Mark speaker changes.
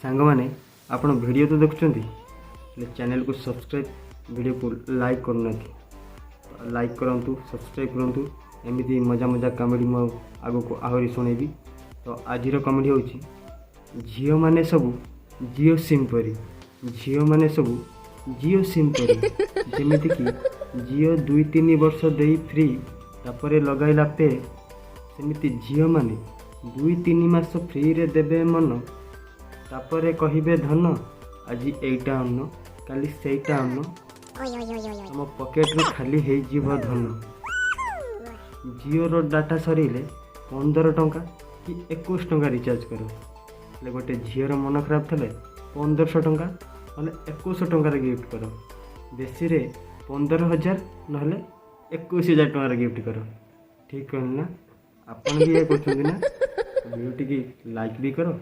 Speaker 1: सांग मैंने आपण वीडियो तो देखुं चैनल को सब्सक्राइब वीडियो को लाइक करना लाइक करूँ सब्सक्राइब करूँ एमती मजा मजा कमेडी मो आग को आहरी शुणेबी। तो आज कमेडी हूँ झील मैंने सब जियो सिम परी झील मैंने सब जियो सिम परी जमीक जियो 2-3 वर्ष दे फ्री तापर लगाइला पे सेमती झील मैंने 2-3 मास फ्री रे देबे मन तापर कहिबे धन आज एटा अन्न काली सेटा अन्न तुम पॉकेट रू खाली हो जीव धन। जियो रो डाटा सरीले 15 टंका कि 21 टंका रिचार्ज कर गोटे झीर मन खराब थे 1500 टंका ना 2100 टंकार गिफ्ट कर बेसी रे 15,000 ना 21,000 टंकार गिफ्ट कर। ठीक कहना आपन भी ये कर वीडियो टी लाइक भी करो